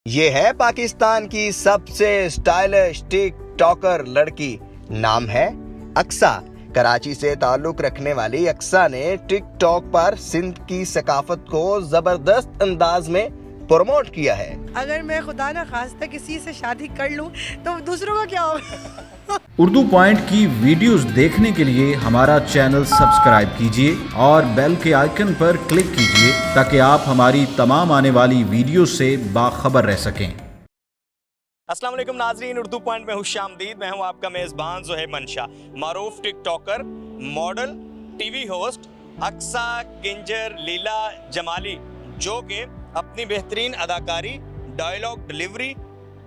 ये है पाकिस्तान की सबसे स्टाइलिश टिकटॉकर लड़की। नाम है अक्सा। कराची से ताल्लुक रखने वाली अक्सा ने टिकटॉक पर सिंध की सकाफत को जबरदस्त अंदाज में प्रमोट किया है। अगर मैं खुदा ना खास्ता किसी से शादी कर लूं तो दूसरों का क्या होगा। उर्दू पॉइंट की वीडियोस देखने के लिए हमारा चैनल सब्सक्राइब कीजिए और बेल के आइकन पर क्लिक कीजिए ताकि आप हमारी तमाम आने वाली वीडियो से बाखबर रह सकें। अस्सलाम वालेकुम नाजरीन, उर्दू पॉइंट में खुशामदीद। मैं हूं आपका मेज़बान ज़ुहैब मंशा। मारूफ TikToker, model, TV host Aqsa Kinzer Leela Jamali, जो कि अपनी बेहतरीन अदाकारी, डायलॉग डिलीवरी,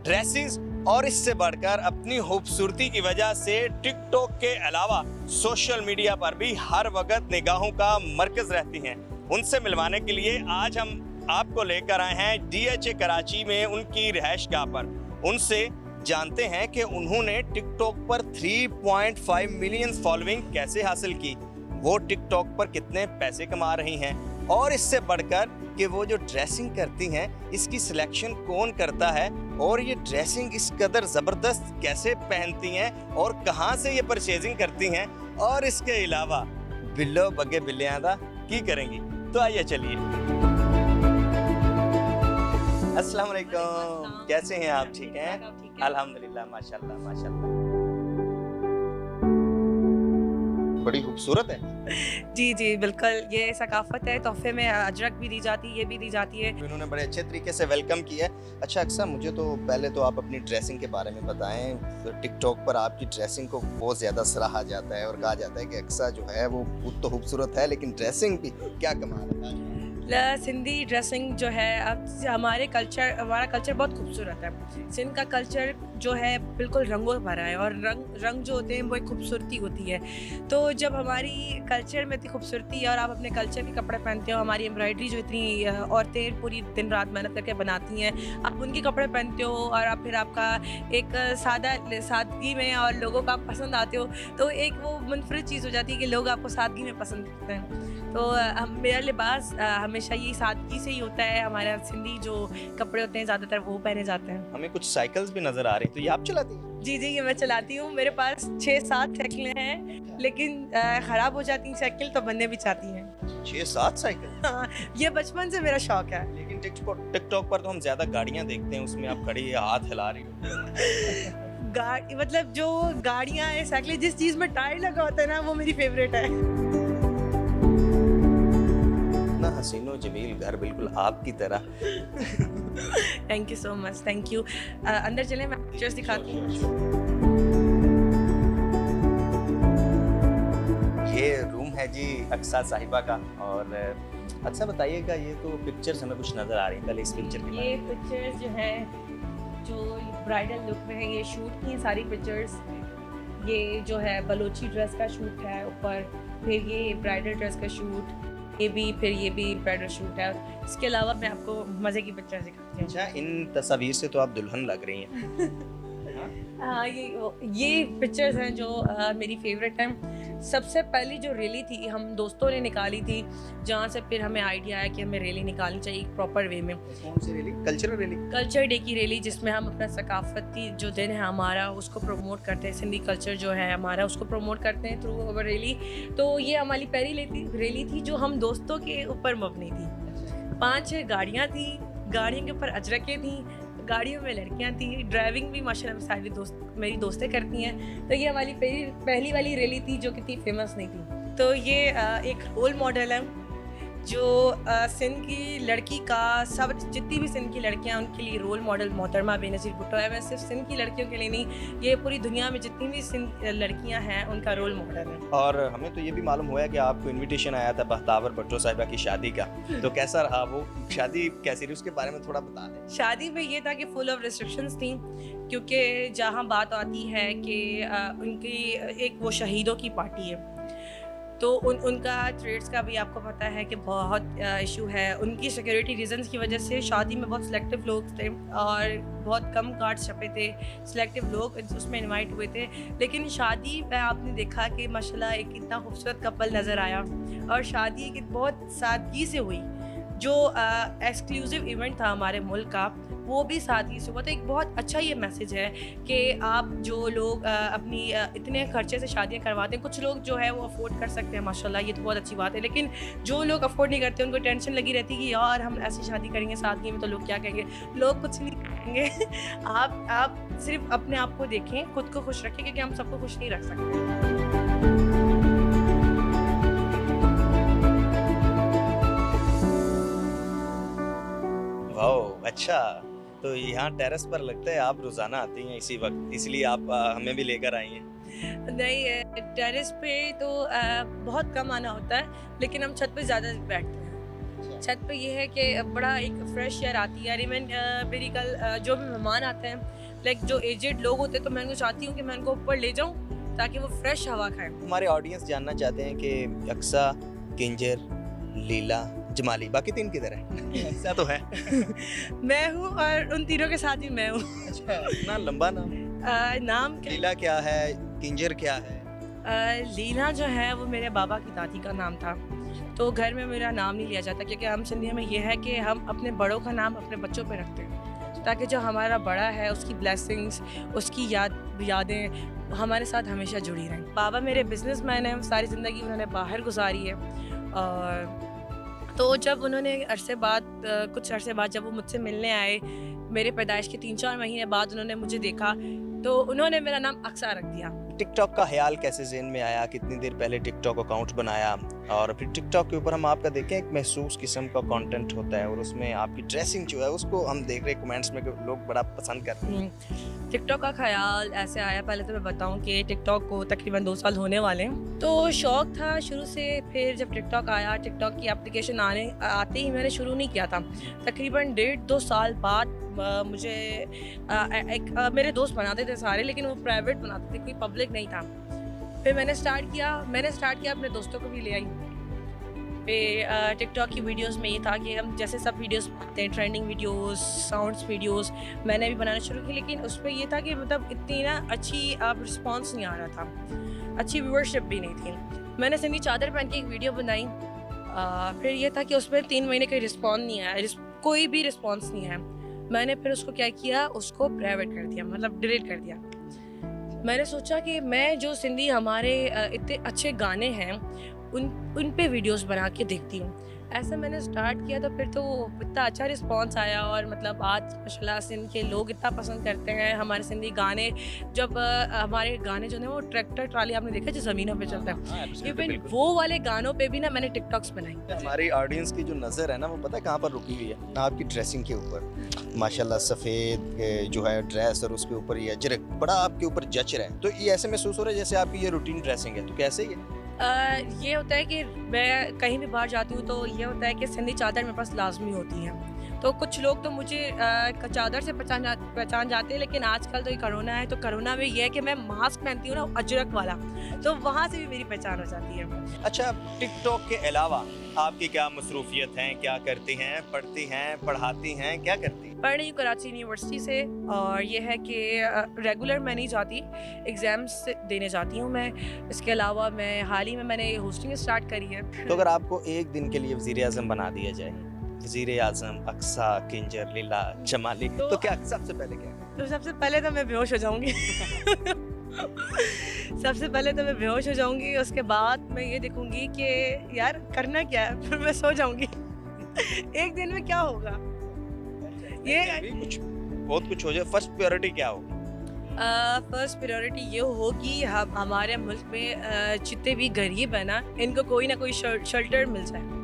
ड्रेसेस और इससे बढ़कर अपनी खूबसूरती की वजह से टिकटॉक के अलावा सोशल मीडिया पर भी हर वक्त निगाहों का मरकज़ रहती हैं। उनसे मिलवाने के लिए आज हम आपको लेकर आए हैं DHA कराची में उनकी रिहाइशगाह पर। उनसे जानते हैं कि उन्होंने टिकटॉक पर 3.5 मिलियन फॉलोइंग कैसे हासिल की, वो टिकटॉक पर कितने पैसे कमा रही हैं, और इससे बढ़कर कि वो जो ड्रेसिंग करती हैं इसकी सिलेक्शन कौन करता है, और ये ड्रेसिंग इस कदर ज़बरदस्त कैसे पहनती हैं और कहाँ से ये परचेजिंग करती हैं, और इसके अलावा बिल्लो बगे बिल्लियादा की करेंगी। तो आइए चलिए। अस्सलाम वालेकुम, कैसे हैं आप? ठीक हैं? अल्हम्दुलिल्लाह, माशाल्लाह माशाल्लाह। बड़ी खूबसूरत है। जी बिल्कुल, ये सकाफत है। तोहफे में अजरक भी दी जाती है, ये भी दी जाती है। इन्होंने बड़े अच्छे तरीके से वेलकम किया है। अच्छा अक्सा, मुझे तो पहले तो आप अपनी ड्रेसिंग के बारे में बताएं। टिकटॉक पर आपकी ड्रेसिंग को बहुत ज़्यादा सराहा जाता है और कहा जाता है कि अक्सा जो है वो खुद तो खूबसूरत है लेकिन ड्रेसिंग भी क्या कमाल है। सिंधी ड्रेसिंग जो है, अब हमारा कल्चर बहुत खूबसूरत है। सिंध का कल्चर जो है बिल्कुल रंगों भरा है, और रंग जो होते हैं वो एक खूबसूरती होती है। तो जब हमारी कल्चर में इतनी खूबसूरती है और आप अपने कल्चर के कपड़े पहनते हो, हमारी एम्ब्रॉयडरी जो इतनी औरतें पूरी दिन रात मेहनत करके बनाती हैं, आप उनके कपड़े पहनते हो और आप फिर आपका एक सादगी में और लोगों को आप पसंद आते हो, तो एक वो मुनफरिद चीज़ हो जाती है कि लोग आपको सादगी में पसंद करते हैं। तो मेरा लिबास हमेशा ये सादगी से ही होता है। हमारा सिंधी जो कपड़े होते हैं ज़्यादातर वो पहने जाते हैं। हमें कुछ साइकिल्स भी नज़र आ रही, तो ये आप चलाती हैं? जी ये मैं चलाती हूँ। मेरे पास 6-7 साइकिलें हैं, लेकिन ख़राब हो जाती हैं साइकिल तो बनने भी चाहती हैं। 6-7 साइकिल? हाँ, ये बचपन से मेरा शौक है। लेकिन टिकटॉक पर तो हम ज़्यादा गाड़ियाँ देखते हैं, उसमें आप खड़ी हाथ हिला रही हो। मतलब जो गाड़ियाँ हैं, साइकिलें, जिस चीज़ में टायर लगा होता है ना, वो मेरी फेवरेट है। हसीनो जमील घर बिल्कुल आपकी तरह। Thank you so much, thank you. अंदर चलें, मैं पिक्चर्स दिखाती हूँ। ये रूम है जी अक्सा साहिबा का। और अच्छा बताइएगा, ये तो पिक्चर्स हमें कुछ नज़र आ रही हैं, पहले इस पिक्चर के ये पिक्चर्स जो है, जो ब्राइडल लुक में है, ये शूट की सारी पिक्चर्स। ये जो है बलोची ड्रेस का शूट है ऊपर, फिर ये ब्राइडल ड्रेस का शूट, ये भी ब्राइडल शूट है। इसके अलावा मैं आपको मज़े की पिक्चर्स दिखाती हूँ। अच्छा, इन तस्वीर से तो आप दुल्हन लग रही हैं। हाँ, ये पिक्चर्स हैं जो मेरी फेवरेट हैं। सबसे पहली जो रैली थी हम दोस्तों ने निकाली थी, जहाँ से फिर हमें आइडिया आया कि हमें रैली निकालनी चाहिए एक प्रॉपर वे में। कौन सी rally? Cultural rally? Culture day की रैली, जिसमें हम अपना सकाफती जो दिन है हमारा उसको प्रमोट करते हैं। सिंधी कल्चर जो है हमारा उसको प्रमोट करते हैं थ्रू अवर रैली। तो ये हमारी पहली रैली थी जो हम दोस्तों के ऊपर मबनी थी। 5-6 गाड़ियाँ थी, गाड़ियों के ऊपर अजरकें थी, गाड़ियों में लड़कियां थी, ड्राइविंग भी माशाल्लाह सारी मेरी दोस्तें करती हैं। तो ये हमारी पहली वाली रैली थी जो कितनी फेमस नहीं थी। तो ये एक रोल मॉडल है जो सिंध की लड़की का, सब जितनी भी सिंध की लड़कियां उनके लिए रोल मॉडल मोहतरमा बेनज़ीर भुट्टो है। मैं सिर्फ सिंध की लड़कियों के लिए नहीं, ये पूरी दुनिया में जितनी भी सिंध लड़कियां हैं उनका रोल मॉडल है। और हमें तो ये भी मालूम हुआ है कि आपको इनविटेशन आया था बख्तावर भुट्टो साहिबा की शादी का, तो कैसा रहा वो शादी, कैसी रही, उसके बारे में थोड़ा बता दें। शादी में ये था कि फुल ऑफ रिस्ट्रिक्शंस थी, क्योंकि जहाँ बात आती है कि उनकी एक वो शहीदों की पार्टी है, तो उनका ट्रेड्स का भी आपको पता है कि बहुत इशू है। उनकी सिक्योरिटी रीजंस की वजह से शादी में बहुत सिलेक्टिव लोग थे और बहुत कम कार्ड्स छपे थे, सिलेक्टिव लोग उसमें इनवाइट हुए थे। लेकिन शादी में आपने देखा कि माशाल्लाह एक इतना खूबसूरत कपल नज़र आया, और शादी एक बहुत सादगी से हुई। जो एक्सक्लूसिव इवेंट था हमारे मुल्क का, वो भी साथ ही से हुआ। तो एक बहुत अच्छा ये मैसेज है कि आप जो लोग अपनी इतने खर्चे से शादियां करवाते हैं, कुछ लोग जो है वो अफोर्ड कर सकते हैं माशाल्लाह, ये तो बहुत अच्छी बात है, लेकिन जो लोग अफोर्ड नहीं करते उनको टेंशन लगी रहती है कि यार हम ऐसी शादी करेंगे सादगी में तो लोग क्या कहेंगे। लोग कुछ नहीं कहेंगे। आप सिर्फ अपने आप को देखें, खुद को खुश रखें, क्योंकि हम सबको खुश नहीं रख सकते। वाह, अच्छा। तो यहाँ टेरेस पर लगता है आप रोजाना आती हैं इसी वक्त, इसलिए आप हमें भी लेकर आई हैं। नहीं, टेरेस पे तो बहुत कम आना होता है, लेकिन हम छत पे ज़्यादा बैठते हैं। छत पे ये है कि बड़ा एक फ्रेश एयर आती है। इवन मेरी कल जो भी मेहमान आते हैं, लाइक जो एजेड लोग होते हैं, तो मैं उनको चाहती हूँ कि मैं उनको ऊपर ले जाऊँ ताकि वो फ्रेश हवा खाएं। हमारे ऑडियंस जानना चाहते हैं कि अक्सा, किंजर, लीला, जमाली, बाकी तीन किधर है? ऐसा तो है। मैं हूँ और उन तीनों के साथ ही मैं हूँ। अच्छा, इतना लंबा नाम। नाम क्या? लीला क्या है, किंजर क्या है? लीला जो है वो मेरे बाबा की दादी का नाम था, तो घर में मेरा नाम नहीं लिया जाता, क्योंकि हम सिंधिया में ये है कि हम अपने बड़ों का नाम अपने बच्चों पे रखते हैं, ताकि जो हमारा बड़ा है उसकी ब्लेसिंग्स, उसकी यादें हमारे साथ हमेशा जुड़ी रहें। बाबा मेरे बिजनेसमैन हैं, सारी ज़िंदगी उन्होंने बाहर गुजारी है, और तो जब उन्होंने कुछ अरसे बाद जब वो मुझसे मिलने आए, मेरे पैदाइश के 3-4 महीने बाद उन्होंने मुझे देखा, तो उन्होंने मेरा नाम अक्सा रख दिया। टिकटॉक का ख्याल कैसे ज़हन में आया, कितनी देर पहले टिकटॉक अकाउंट बनाया, और फिर टिकटॉक के ऊपर हम आपका देखें एक महसूस किस्म का कंटेंट होता है, और उसमें आपकी ड्रेसिंग जो है उसको हम देख रहे हैं कमेंट्स में कि लोग बड़ा पसंद करते हैं। टिकटॉक का ख्याल ऐसे आया, पहले तो मैं बताऊं कि टिकटॉक को तकरीबन 2 साल होने वाले हैं, तो शौक़ था शुरू से। फिर जब टिकटॉक आया, टिकटॉक की एप्लीकेशन आते ही मैंने शुरू नहीं किया था। तकरीबन 1.5-2 साल बाद मुझे मेरे दोस्त बनाते थे सारे, लेकिन वो प्राइवेट बनाते थे, कोई पब्लिक नहीं था। फिर मैंने स्टार्ट किया अपने दोस्तों को भी ले आई। फिर टिकटॉक की वीडियोस में ये था कि हम जैसे सब वीडियोस बनाते हैं, ट्रेंडिंग वीडियोस, साउंड्स वीडियोस, मैंने भी बनाना शुरू की, लेकिन उसमें ये था कि मतलब इतनी ना अच्छी रिस्पॉन्स नहीं आ रहा था, अच्छी व्यूअरशिप भी नहीं थी। मैंने सिंधी चादर पहन के एक वीडियो बनाई, फिर ये था कि उसमें 3 महीने का रिस्पॉन्स नहीं आया, कोई भी रिस्पॉन्स नहीं आया। मैंने फिर उसको क्या किया, उसको प्राइवेट कर दिया, मतलब डिलीट कर दिया। मैंने सोचा कि मैं जो सिंधी हमारे इतने अच्छे गाने हैं उन पे वीडियोस बना के देखती हूँ। ऐसा मैंने स्टार्ट किया, तो फिर तो इतना अच्छा रिस्पांस आया, और मतलब आज माशाल्लाह सिंध के लोग इतना पसंद करते हैं हमारे सिंधी गाने। जब हमारे गाने जो है वो ट्रैक्टर ट्राली आपने देखा जो ज़मीनों पे चलता है, इवन वो वाले गानों पे भी ना मैंने टिकटॉक्स बनाई। हमारी ऑडियंस की जो नज़र है ना, वो पता है कहाँ पर रुकी हुई है? आपकी ड्रेसिंग के ऊपर माशाल्लाह, सफ़ेद जो है ड्रेस, और उसके ऊपर ये अजरक बड़ा आपके ऊपर जच रहा है, तो ये ऐसे महसूस हो रहा है जैसे आपकी ये रूटीन ड्रेसिंग है। तो कैसे ये ये होता है कि मैं कहीं भी बाहर जाती हूँ, तो ये होता है कि सिंधी चादर मेरे पास लाजमी होती है। तो कुछ लोग तो मुझे चादर से पहचान जाते हैं, लेकिन आजकल तो ये कोरोना है, तो कोरोना में ये है कि मैं मास्क पहनती हूँ ना अजरक वाला, तो वहाँ से भी मेरी पहचान हो जाती है। अच्छा, टिकटॉक के अलावा आपकी क्या मसरूफियत हैं, क्या करती हैं? पढ़ती हैं, पढ़ाती हैं, क्या करती हैं? पढ़ रही हूँ कराची यूनिवर्सिटी से, और ये है कि रेगुलर मैं नहीं जाती, एग्ज़ाम्स देने जाती हूँ मैं। इसके अलावा मैं हाल ही में मैंने होस्टिंग स्टार्ट करी है। तो अगर आपको एक दिन के लिए वज़ीर आज़म बना दिया जाए, वज़ीर आज़म अक्सा, किंजर, लीला, जमाली, तो क्या सबसे पहले क्या? तो सबसे पहले तो मैं बेहोश हो जाऊंगी। सबसे पहले तो मैं बेहोश हो जाऊंगी, उसके बाद मैं ये देखूंगी कि यार करना क्या है, फिर मैं सो जाऊंगी। एक दिन में क्या होगा, ये कुछ बहुत कुछ हो जाए। फर्स्ट प्रायोरिटी क्या होगी? फर्स्ट प्रायोरिटी ये होगी हमारे मुल्क में जितने भी गरीब है ना, इनको कोई ना कोई शेल्टर मिल जाए।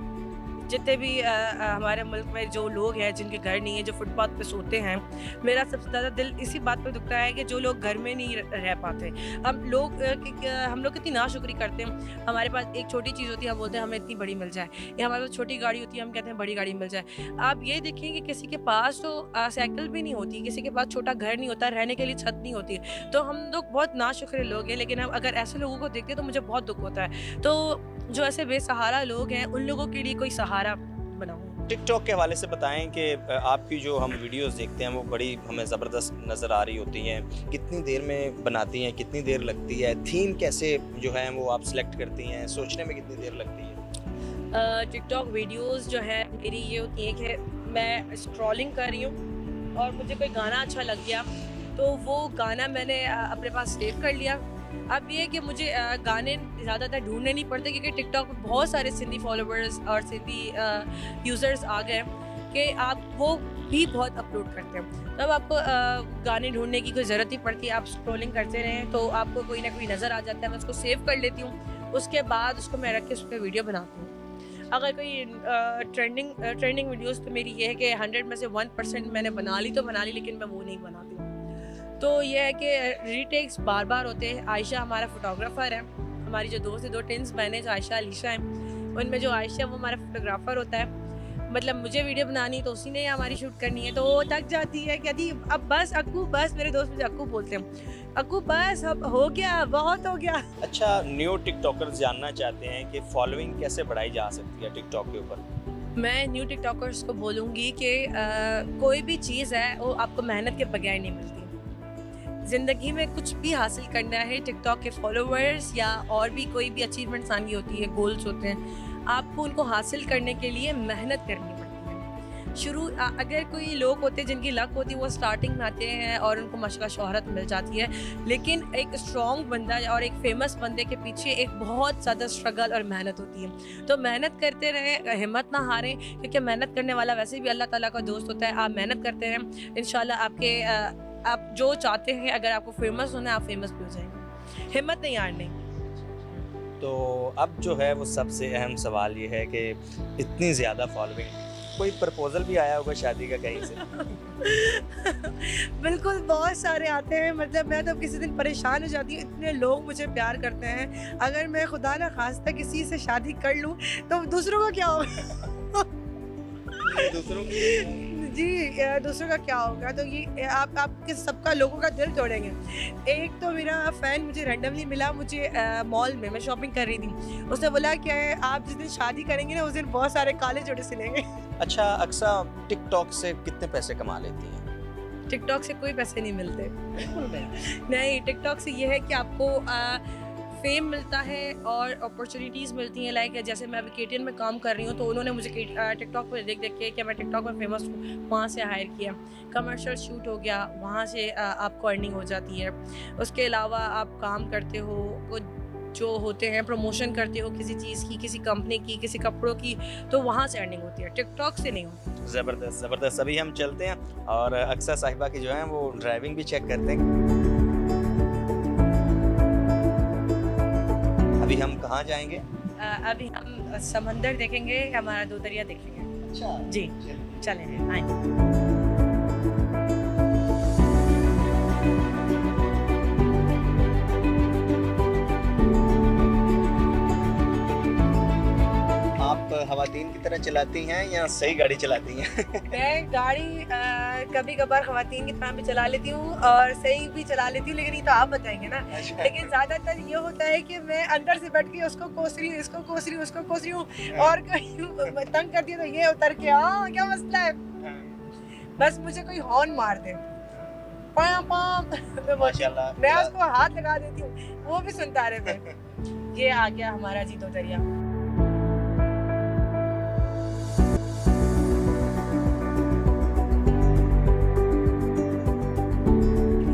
जितने भी हमारे मुल्क में जो लोग हैं जिनके घर नहीं है, जो फुटपाथ पे सोते हैं, मेरा सबसे ज़्यादा दिल इसी बात पे दुखता है कि जो लोग घर में नहीं रह पाते। हम लोग कितनी नाशुक्री करते हैं। हमारे पास एक छोटी चीज़ होती है, हम बोलते हैं हमें इतनी बड़ी मिल जाए, या हमारे पास छोटी गाड़ी होती है, हम कहते हैं बड़ी गाड़ी मिल जाए। आप ये देखें कि किसी के पास तो साइकिल भी नहीं होती, किसी के पास छोटा घर नहीं होता, रहने के लिए छत नहीं होती। तो हम लोग बहुत नाशुक्र लोग हैं, लेकिन हम अगर ऐसे लोगों को देखते हैं तो मुझे बहुत दुख होता है। तो जो ऐसे बेसहारा लोग हैं, उन लोगों के लिए कोई सहारा बनाऊं। टिकटॉक के हवाले से बताएं कि आपकी जो हम वीडियोस देखते हैं वो बड़ी हमें ज़बरदस्त नज़र आ रही होती हैं। कितनी देर में बनाती हैं, कितनी देर लगती है? थीम कैसे जो है वो आप सिलेक्ट करती हैं? सोचने में कितनी देर लगती है? टिकटॉक वीडियोस जो है मेरी ये होती है कि मैं स्क्रॉलिंग कर रही हूँ और मुझे कोई गाना अच्छा लग गया तो वो गाना मैंने अपने पास सेव कर लिया। अब ये है कि मुझे गाने ज़्यादातर ढूंढने नहीं पड़ते क्योंकि टिकटॉक पर बहुत सारे सिंधी फॉलोवर्स और सिंधी यूज़र्स आ गए कि आप वो भी बहुत अपलोड करते हैं। तब आपको गाने ढूंढने की कोई ज़रूरत नहीं पड़ती, आप स्क्रॉलिंग करते रहें तो आपको कोई ना कोई नज़र आ जाता है। मैं उसको सेव कर लेती हूँ, उसके बाद उसको मैं रख के उस पर वीडियो बनाती हूँ। अगर कोई ट्रेंडिंग वीडियोस तो मेरी ये है कि 100 में से 1% मैंने बना ली तो बना ली, लेकिन मैं वो नहीं बनाती हूँ। तो ये है कि रीटेक्स बार बार होते हैं। आयशा हमारा फोटोग्राफ़र है, हमारी जो दोस्त है, 2 ट्विंस बहनें जो आयशा अलीशा हैं, उनमें जो आयशा वो हमारा फोटोग्राफ़र होता है। मतलब मुझे वीडियो बनानी तो उसी ने हमारी शूट करनी है, तो वो थक जाती है, कहती अब बस अक्कू बस, मेरे दोस्त मुझे अक्कू बोलते हैं, अक्कू बस अब हो गया, बहुत हो गया। अच्छा, न्यू टिकटॉकर्स जानना चाहते हैं कि फॉलोइंग कैसे बढ़ाई जा सकती है टिकटॉक के ऊपर? मैं न्यू टिकटॉकर्स को बोलूँगी कि कोई भी चीज़ है वो आपको मेहनत के बगैर नहीं मिलती। ज़िंदगी में कुछ भी हासिल करना है, टिकटॉक के फॉलोवर्स या और भी कोई भी अचीवमेंट्स आनी होती है, गोल्स होते हैं, आपको उनको हासिल करने के लिए मेहनत करनी पड़ती है। अगर कोई लोग होते हैं जिनकी लक होती है वो स्टार्टिंग में आते हैं और उनको माशाल्लाह शोहरत मिल जाती है, लेकिन एक स्ट्रॉन्ग बंदा और एक फेमस बंदे के पीछे एक बहुत ज़्यादा स्ट्रगल और मेहनत होती है। तो मेहनत करते रहें, हिम्मत ना हारें, क्योंकि मेहनत करने वाला वैसे भी अल्लाह ताला का दोस्त होता है। आप मेहनत करते रहें, इंशाल्लाह आप जो चाहते हैं, अगर आपको फेमस होना है आप फेमस भी हो जाएंगे। हिम्मत नहीं हारनी। तो अब जो है वो सबसे अहम सवाल ये है कि इतनी ज़्यादा फॉलोइंग, कोई प्रपोजल भी आया होगा शादी का कहीं से? बिल्कुल, बहुत सारे आते हैं। मतलब मैं तो किसी दिन परेशान हो जाती हूँ, इतने लोग मुझे प्यार करते हैं। अगर मैं खुदा ना खास्ता किसी से शादी कर लूँ तो दूसरों का क्या होगा? दूसरों जी, दूसरों का क्या होगा? तो ये आपके सबका लोगों का दिल तोड़ेंगे। एक तो मेरा फ़ैन मुझे रैंडमली मिला, मुझे मॉल में मैं शॉपिंग कर रही थी, उसने बोला कि आप जिस दिन शादी करेंगे ना उस दिन बहुत सारे काले जोड़े सिलेंगे। अच्छा, अक्सर टिकटॉक से कितने पैसे कमा लेती हैं? टिकटॉक से कोई पैसे नहीं मिलते। नहीं, टिकटॉक से ये है कि आपको फेम मिलता है और अपॉर्चुनिटीज़ मिलती हैं। लाइक जैसे मैं अभी KTN में काम कर रही हूँ तो उन्होंने मुझे टिकटॉक पर देख के कि मैं टिकटॉक में फेमस हूँ, वहाँ से हायर किया। कमर्शियल शूट हो गया, वहाँ से आपको अर्निंग हो जाती है। उसके अलावा आप काम करते हो, जो होते हैं प्रमोशन करते हो किसी चीज़ की, किसी कंपनी की, किसी कपड़ों की, तो वहाँ से अर्निंग होती है, टिकटॉक से नहीं होती। ज़बरदस्त ज़बरदस्त। अभी हम चलते हैं और अक्सर साहिबा की जो है वो ड्राइविंग भी चेक करते हैं। अभी हम कहाँ जाएंगे? अभी हम समंदर देखेंगे, हमारा 2 दरिया देखेंगे। अच्छा जी, चलें आए। आप ख़वातीन की तरह चलाती हैं या सही गाड़ी चलाती हैं? मैं गाड़ी कभी कभार ख़वातीन की तरह भी चला लेती हूँ और सही भी चला लेती हूँ, लेकिन ये तो आप बताएंगे ना। लेकिन ज़्यादातर ये होता है कि मैं अंदर से बैठ के उसको कोस रही हूँ, इसको कोस रही हूँ, उसको कोस रही हूँ, और कोई तंग कर दिया तो ये उतर के क्या मसला है, बस मुझे कोई हॉर्न मार दे, माशाल्लाह, मैं उसको हाथ लगा देती हूँ, वो भी सुनता रहे थे। ये आ गया हमारा जी 2 दरिया।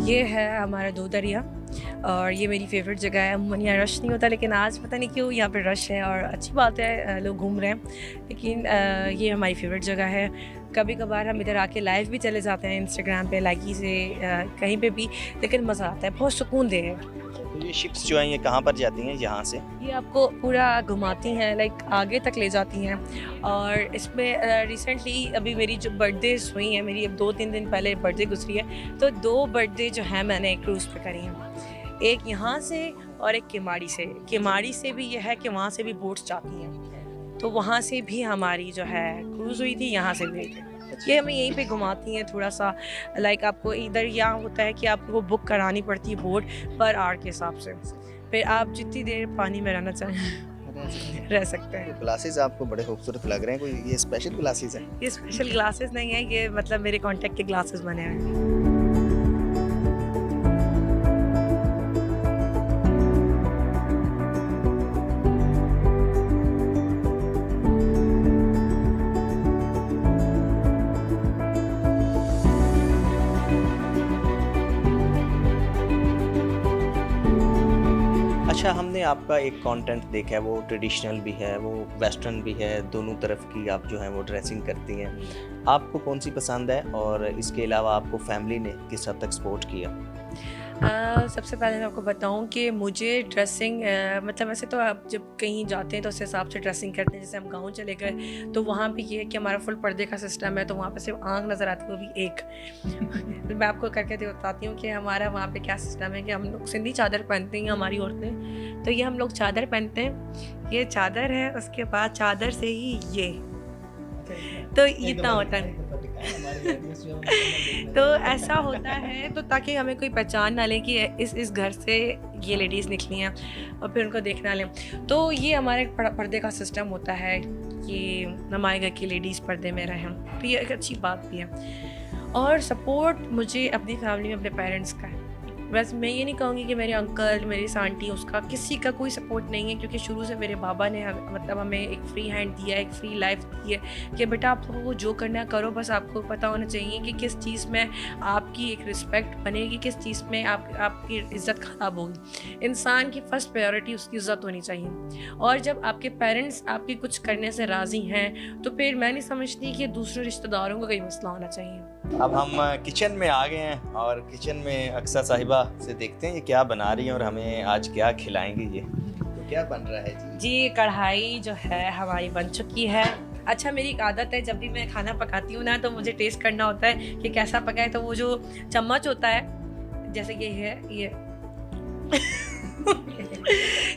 ये है हमारा 2 दरिया और ये मेरी फेवरेट जगह है। अमूमन यहाँ रश नहीं होता, लेकिन आज पता नहीं क्यों यहाँ पे रश है और अच्छी बात है, लोग घूम रहे हैं। लेकिन ये हमारी फेवरेट जगह है। कभी कभार हम इधर आके लाइव भी चले जाते हैं इंस्टाग्राम पे, लाइकी से, कहीं पे भी, लेकिन मज़ा आता है, बहुत सुकून दे है। तो ये शिप्स जो हैं ये कहाँ पर जाती हैं यहाँ से? ये आपको पूरा घुमाती हैं, लाइक आगे तक ले जाती हैं। और इसमें रिसेंटली अभी मेरी जो बर्थडेज हुई हैं, मेरी अब 2-3 दिन पहले बर्थडे गुजरी है, तो 2 बर्थडे जो है मैंने क्रूज़ पे करी हैं, एक यहाँ से और एक किमाड़ी से। किमाड़ी से भी ये है कि वहाँ से भी बोट्स जाती हैं, तो वहाँ से भी हमारी जो है क्रूज़ हुई थी, यहाँ से भी हुई थी। ये हमें यहीं पे घुमाती हैं थोड़ा सा। लाइक आपको इधर यहाँ होता है कि आपको बुक करानी पड़ती है बोट पर आवर के हिसाब से, फिर आप जितनी देर पानी में रहना चाहें रह सकते हैं। ग्लासेस आपको बड़े खूबसूरत लग रहे हैं, कोई ये स्पेशल ग्लासेस हैं? ये स्पेशल ग्लासेस नहीं है, ये मतलब मेरे कॉन्टेक्ट के ग्लासेस बने हैं। अच्छा, हमने आपका एक कंटेंट देखा है, वो ट्रेडिशनल भी है, वो वेस्टर्न भी है, दोनों तरफ की आप जो है वो ड्रेसिंग करती हैं। आपको कौन सी पसंद है और इसके अलावा आपको फैमिली ने किस हद तक सपोर्ट किया? सबसे पहले मैं आपको बताऊं कि मुझे ड्रेसिंग मतलब वैसे तो आप जब कहीं जाते हैं तो उस हिसाब से ड्रेसिंग करते हैं। जैसे हम गांव चले गए तो वहाँ भी ये है कि हमारा फुल पर्दे का सिस्टम है, तो वहाँ पे सिर्फ आँख नज़र आती है, वो भी एक। मैं आपको करके बताती हूँ कि हमारा वहाँ पे क्या सिस्टम है कि हम लोग सिंधी चादर पहनते हैं हमारी औरतें। तो ये हम लोग चादर पहनते हैं, ये चादर है, उसके बाद चादर से ही ये, तो इतना होता है। तो ऐसा होता है तो ताकि हमें कोई पहचान ना ले कि इस घर से ये लेडीज़ निकली हैं और फिर उनको देखना लें। तो ये हमारे पर्दे का सिस्टम होता है कि हमारे घर की लेडीज़ पर्दे में रहें, तो ये एक अच्छी बात भी है। और सपोर्ट मुझे अपनी फैमिली में अपने पेरेंट्स का है। वैसे मैं ये नहीं कहूँगी कि मेरे अंकल, मेरी आंटी, उसका किसी का कोई सपोर्ट नहीं है, क्योंकि शुरू से मेरे बाबा ने मतलब हमें एक फ्री हैंड दिया है, एक फ्री लाइफ दी है कि बेटा आप लोगों को जो करना है करो, बस आपको पता होना चाहिए कि किस चीज़ में आपकी एक रिस्पेक्ट बनेगी, किस चीज़ में आपकी इज़्ज़त ख़राब होगी। इंसान की फ़र्स्ट प्रायोरिटी उसकी इज़्ज़त होनी चाहिए। और जब आपके पेरेंट्स आपके कुछ करने से राज़ी हैं तो फिर मैं नहीं समझती कि दूसरे रिश्तेदारों का कोई मसला होना चाहिए। अब हम किचन में आ गए हैं और किचन में अक्सा साहिबा से देखते हैं ये क्या बना रही हैं और हमें आज क्या खिलाएंगी। ये तो क्या बन रहा है जी? कढ़ाई जो है हमारी बन चुकी है। अच्छा, मेरी एक आदत है, जब भी मैं खाना पकाती हूँ ना तो मुझे टेस्ट करना होता है कि कैसा पका है। तो वो जो चम्मच होता है, जैसे ये है ये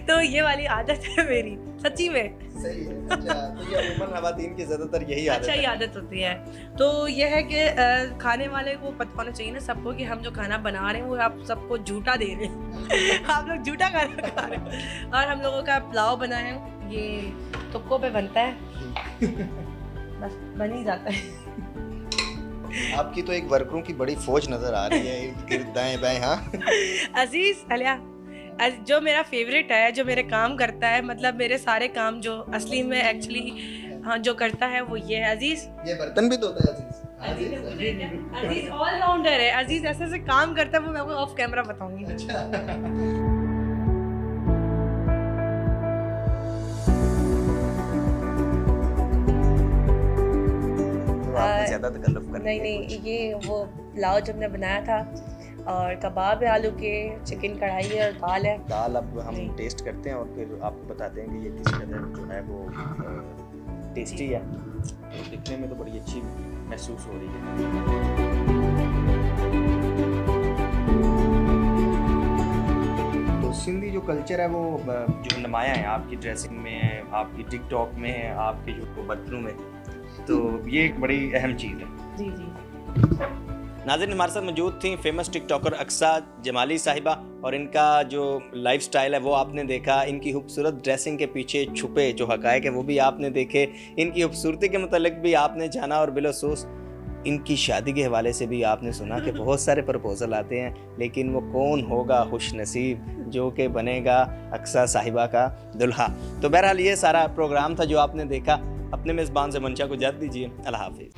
तो ये वाली आदत है मेरी, सच्ची में। सही है। अच्छा, तो ये अमूमन ख़वातीन की ज़्यादातर यही आदत अच्छा, है। ये आदत होती है। तो ये है कि खाने वाले को पता होना चाहिए ना सबको कि हम जो खाना बना रहे हैं वो आप सबको झूठा दे रहे हैं आप लोग झूठा खाना खा रहे हैं। और हम लोगों का पुलाव बना है, ये तुक्कों पे बनता है, बस बन ही जाता है। आपकी तो एक वर्करों की बड़ी फौज नज़र आ रही है, इर्द दाएं बाएं। हाँ अजीज अलिया जो मेरा फेवरेट है, जो मेरे काम करता है, मतलब मेरे सारे काम जो असली में एक्चुअली हाँ जो करता है वो ये है अजीज। ये बर्तन भी धोता है अजीज। अजीज ऑलराउंडर है। अजीज ऐसे ऐसे काम करता है, वो मैं आपको ऑफ कैमरा बताऊंगी। आपने ज़्यादा तकल्लुफ़ कर लिया। नहीं, ये वो पुलाव जब मैंने बनाया था और कबाब है आलू के, चिकन कढ़ाई है और दाल है। दाल अब हम टेस्ट करते हैं और फिर आपको बताते हैं कि ये किस कदर जो है वो टेस्टी है। तो दिखने में तो बड़ी अच्छी महसूस हो रही है। तो सिंधी जो कल्चर है वो जो नुमाया है आपकी ड्रेसिंग में है, आपकी टिकटॉक में है, आपके जो बर्तनों में, तो ये एक बड़ी अहम चीज़ है। जी जी। नाज़रीन, हमारे साथ मौजूद थी फेमस टिकटॉकर अक्सा जमाली साहिबा और इनका जो लाइफस्टाइल है वो आपने देखा। इनकी खूबसूरत ड्रेसिंग के पीछे छुपे जो हक़ाइक़ है वो भी आपने देखे। इनकी खूबसूरती के मतलब भी आपने जाना और बिलखसूस इनकी शादी के हवाले से भी आपने सुना कि बहुत सारे प्रपोजल आते हैं, लेकिन वो कौन होगा खुशनसीब जो कि बनेगा अक्सा साहिबा का दुल्हा। तो बहरहाल ये सारा प्रोग्राम था जो आपने देखा। अपने मेज़बान से मंशा को इजाज़त दीजिए। अल्लाह हाफ़िज़।